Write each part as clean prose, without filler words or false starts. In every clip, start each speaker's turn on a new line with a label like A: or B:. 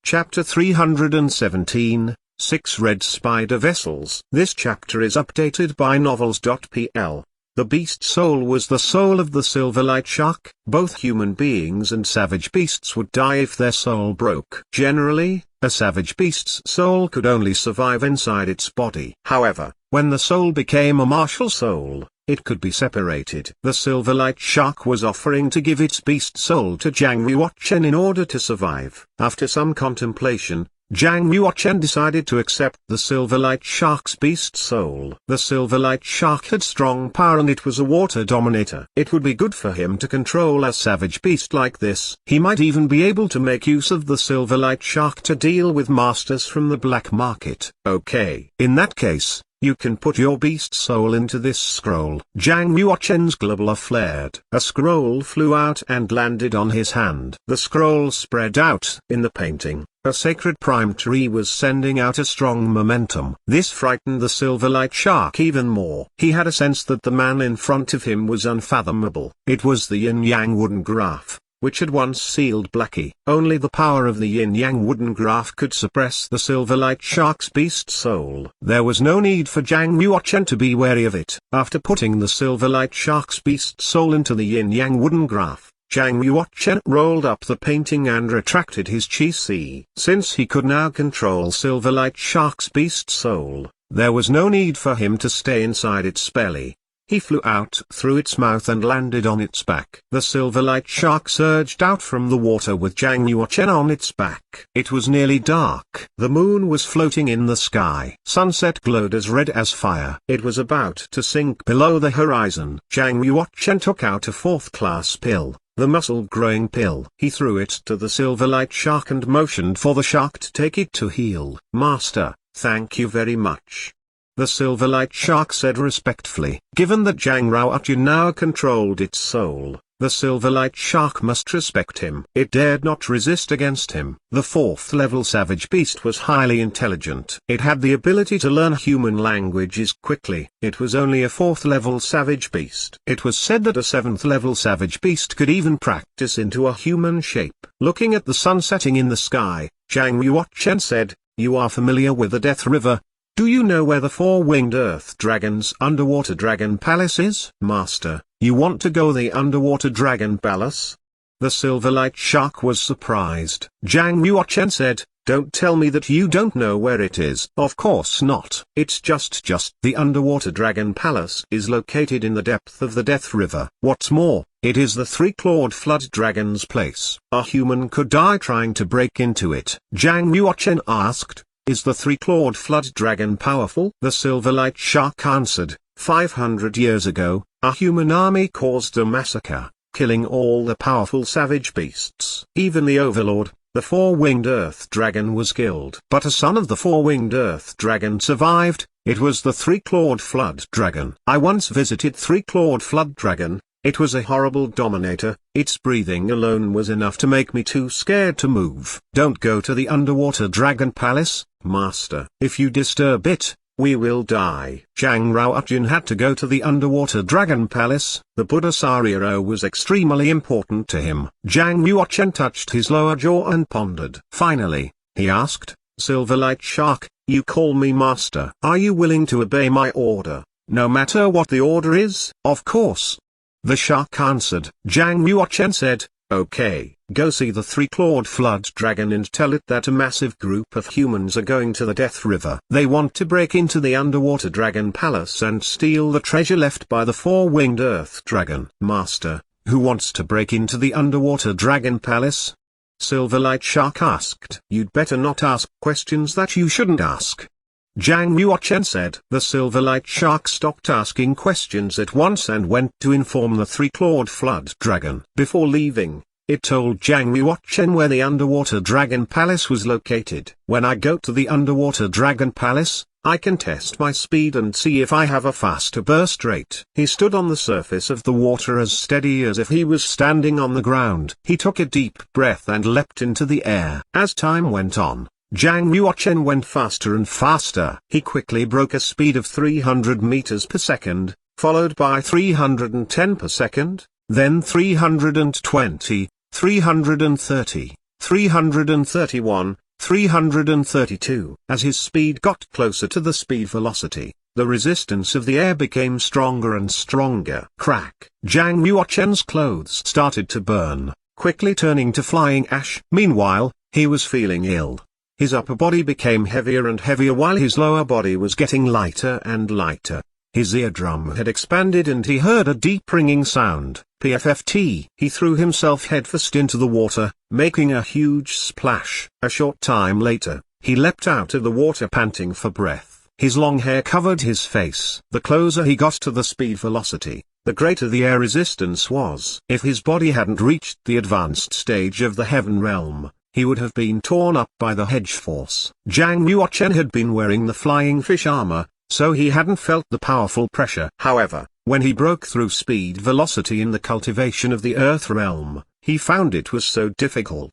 A: Chapter 317, 6 Red Spider Vessels. This chapter is updated by Novels.pl. The beast soul was the soul of the Silverlight Shark. Both human beings and savage beasts would die if their soul broke. Generally, a savage beast's soul could only survive inside its body. However, when the soul became a martial soul, it could be separated. The Silverlight Shark was offering to give its beast soul to Zhang Yuochen in order to survive. After some contemplation, Zhang Yuochen decided to accept the Silverlight Shark's beast soul. The Silverlight Shark had strong power and it was a water dominator. It would be good for him to control a savage beast like this. He might even be able to make use of the Silverlight Shark to deal with masters from the black market. Okay. In that case, you can put your beast soul into this scroll. Zhang Yuochen's globula flared. A scroll flew out and landed on his hand. The scroll spread out. In the painting, a sacred prime tree was sending out a strong momentum. This frightened the Silverlight Shark even more. He had a sense that the man in front of him was unfathomable. It was the yin-yang wooden graph, which had once sealed Blackie. Only the power of the yin-yang wooden graph could suppress the Silverlight Shark's beast soul. There was no need for Zhang Yuochen to be wary of it. After putting the Silverlight Shark's beast soul into the yin-yang wooden graph, Zhang Yuochen rolled up the painting and retracted his chi. Since he could now control Silverlight Shark's beast soul, there was no need for him to stay inside its belly. He flew out through its mouth and landed on its back. The Silverlight Shark surged out from the water with Zhang Yuochen on its back. It was nearly dark. The moon was floating in the sky. Sunset glowed as red as fire. It was about to sink below the horizon. Zhang Yuochen took out a fourth-class pill, the muscle-growing pill. He threw it to the Silverlight Shark and motioned for the shark to take it to heal. "Master, thank you very much," the Silverlight Shark said respectfully. Given that Zhang Yuochen now controlled its soul, the Silverlight Shark must respect him. It dared not resist against him. The fourth-level savage beast was highly intelligent. It had the ability to learn human languages quickly. It was only a fourth-level savage beast. It was said that a seventh-level savage beast could even practice into a human shape. Looking at the sun setting in the sky, Zhang Yuochen said, "You are familiar with the Death River? Do you know where the four-winged Earth Dragon's underwater dragon palace is?" "Master, you want to go the underwater dragon palace?" The Silverlight Shark was surprised. Zhang Yuochen said, "Don't tell me that you don't know where it is." "Of course not. It's just the underwater dragon palace is located in the depth of the Death River. What's more, it is the three-clawed flood dragon's place. A human could die trying to break into it." Zhang Yuochen asked, "Is the three-clawed flood dragon powerful?" The Silverlight Shark answered, 500 years ago, a human army caused a massacre, killing all the powerful savage beasts. Even the Overlord, the four-winged Earth Dragon, was killed. But a son of the four-winged Earth Dragon survived. It was the three-clawed flood dragon. I once visited three-clawed flood dragon. It was a horrible dominator. Its breathing alone was enough to make me too scared to move. "Don't go to the underwater dragon palace, Master. If you disturb it, we will die." Zhang Yuochen had to go to the underwater dragon palace. The Buddhasariro was extremely important to him. Zhang Yuochen touched his lower jaw and pondered. Finally, he asked, "Silverlight Shark, you call me Master. Are you willing to obey my order, no matter what the order is?" "Of course," the shark answered. Zhang Yuochen said, "Okay, go see the three-clawed flood dragon and tell it that a massive group of humans are going to the Death River. They want to break into the underwater dragon palace and steal the treasure left by the four-winged Earth Dragon." "Master, who wants to break into the underwater dragon palace?" Silverlight Shark asked. "You'd better not ask questions that you shouldn't ask," Zhang Yuochen said. The Silverlight Shark stopped asking questions at once and went to inform the three-clawed flood dragon. Before leaving, it told Zhang Yuochen where the underwater dragon palace was located. "When I go to the underwater dragon palace, I can test my speed and see if I have a faster burst rate." He stood on the surface of the water as steady as if he was standing on the ground. He took a deep breath and leapt into the air. As time went on, Zhang Yuochen went faster and faster. He quickly broke a speed of 300 meters per second, followed by 310 per second, then 320, 330, 331, 332. As his speed got closer to the speed velocity, the resistance of the air became stronger and stronger. Crack! Zhang Yuoquan's clothes started to burn, quickly turning to flying ash. Meanwhile, he was feeling ill. His upper body became heavier and heavier while his lower body was getting lighter and lighter. His eardrum had expanded and he heard a deep ringing sound, PFFT. He threw himself headfirst into the water, making a huge splash. A short time later, he leapt out of the water panting for breath. His long hair covered his face. The closer he got to the speed velocity, the greater the air resistance was. If his body hadn't reached the advanced stage of the heaven realm, he would have been torn up by the hedge force. Zhang Yuoquan had been wearing the flying fish armor, so he hadn't felt the powerful pressure. However, when he broke through speed velocity in the cultivation of the earth realm, he found it was so difficult.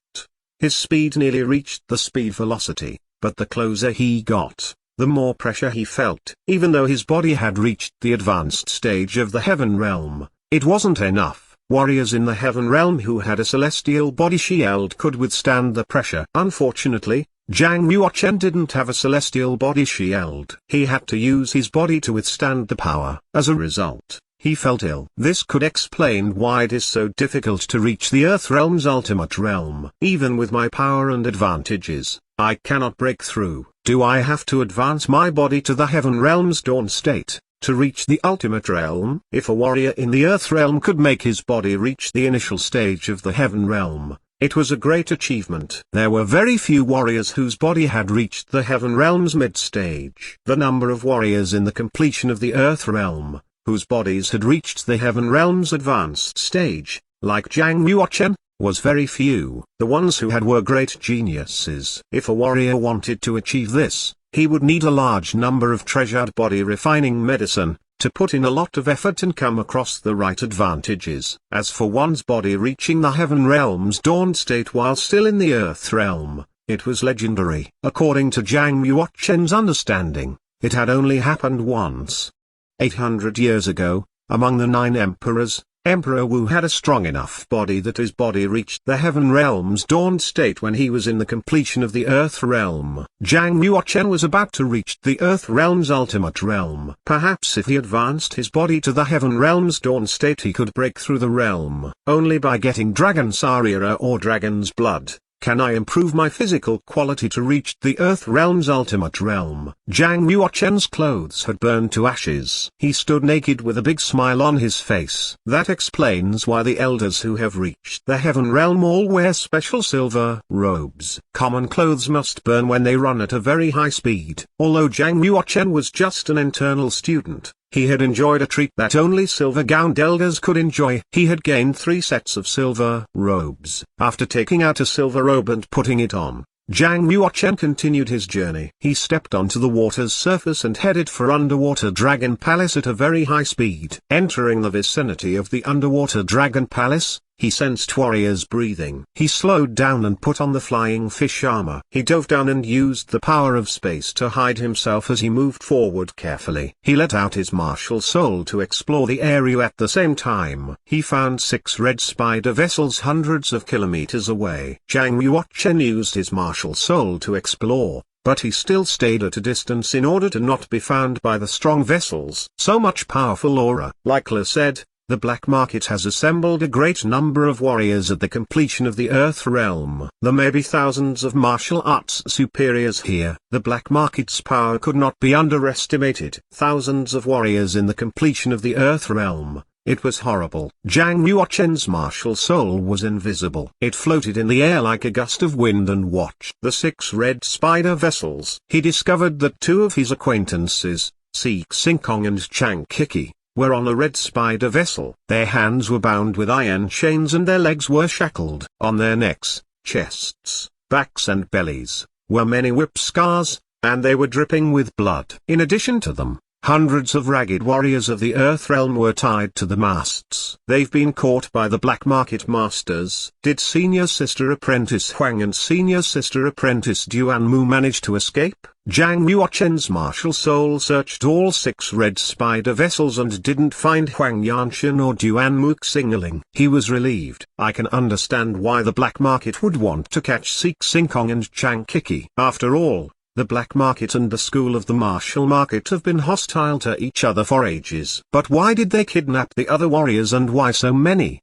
A: His speed nearly reached the speed velocity, but the closer he got, the more pressure he felt. Even though his body had reached the advanced stage of the heaven realm, it wasn't enough. Warriors in the heaven realm who had a celestial body shield could withstand the pressure. Unfortunately, Zhang Yuoquan didn't have a celestial body shield. He had to use his body to withstand the power. As a result, he felt ill. This could explain why it is so difficult to reach the earth realm's ultimate realm. Even with my power and advantages, I cannot break through. Do I have to advance my body to the heaven realm's dawn state to reach the ultimate realm? If a warrior in the earth realm could make his body reach the initial stage of the heaven realm, it was a great achievement. There were very few warriors whose body had reached the heaven realm's mid-stage. The number of warriors in the completion of the earth realm, whose bodies had reached the heaven realm's advanced stage, like Zhang Yuoquan, was very few. The ones who had were great geniuses. If a warrior wanted to achieve this, he would need a large number of treasured body refining medicine, to put in a lot of effort and come across the right advantages. As for one's body reaching the heaven realm's dawn state while still in the earth realm, it was legendary. According to Zhang Yuoquan's understanding, it had only happened once. 800 years ago, among the 9 emperors, Emperor Wu had a strong enough body that his body reached the heaven realm's dawn state when he was in the completion of the earth realm. Zhang Yuoquan was about to reach the earth realm's ultimate realm. Perhaps if he advanced his body to the heaven realm's dawn state he could break through the realm. Only by getting Dragon Sarira or Dragon's Blood can I improve my physical quality to reach the earth realm's ultimate realm. Zhang Yuoquan's clothes had burned to ashes. He stood naked with a big smile on his face. That explains why the elders who have reached the heaven realm all wear special silver robes. Common clothes must burn when they run at a very high speed. Although Zhang Yuoquan was just an internal student, he had enjoyed a treat that only silver-gowned elders could enjoy. He had gained 3 sets of silver robes. After taking out a silver robe and putting it on, Zhang Yuoquan continued his journey. He stepped onto the water's surface and headed for Underwater Dragon Palace at a very high speed. Entering the vicinity of the Underwater Dragon Palace, he sensed warriors breathing. He slowed down and put on the flying fish armor. He dove down and used the power of space to hide himself as he moved forward carefully. He let out his martial soul to explore the area at the same time. He found 6 red spider vessels hundreds of kilometers away. Zhang Yuoquan used his martial soul to explore, but he still stayed at a distance in order to not be found by the strong vessels. So much powerful aura. Like La said, the black market has assembled a great number of warriors at the completion of the earth realm. There may be thousands of martial arts superiors here. The black market's power could not be underestimated. Thousands of warriors in the completion of the earth realm. It was horrible. Zhang Yuoquan's martial soul was invisible. It floated in the air like a gust of wind and watched the 6 red spider vessels. He discovered that 2 of his acquaintances, Si Xinkong and Chang Kiki, were on a red spider vessel. Their hands were bound with iron chains and their legs were shackled. On their necks, chests, backs and bellies, were many whip scars, and they were dripping with blood. In addition to them, Hundreds of ragged warriors of the Earth Realm were tied to the masts. They've been caught by the black market masters. Did Senior Sister Apprentice Huang and Senior Sister Apprentice Duanmu manage to escape? Zhang Yuochen's martial soul searched all 6 red spider vessels and didn't find Huang Yanshan or Duanmu signaling. He was relieved. I can understand why the black market would want to catch Sik Sinkong and Chang Kiki. After all, the black market and the school of the martial market have been hostile to each other for ages. But why did they kidnap the other warriors, and why so many?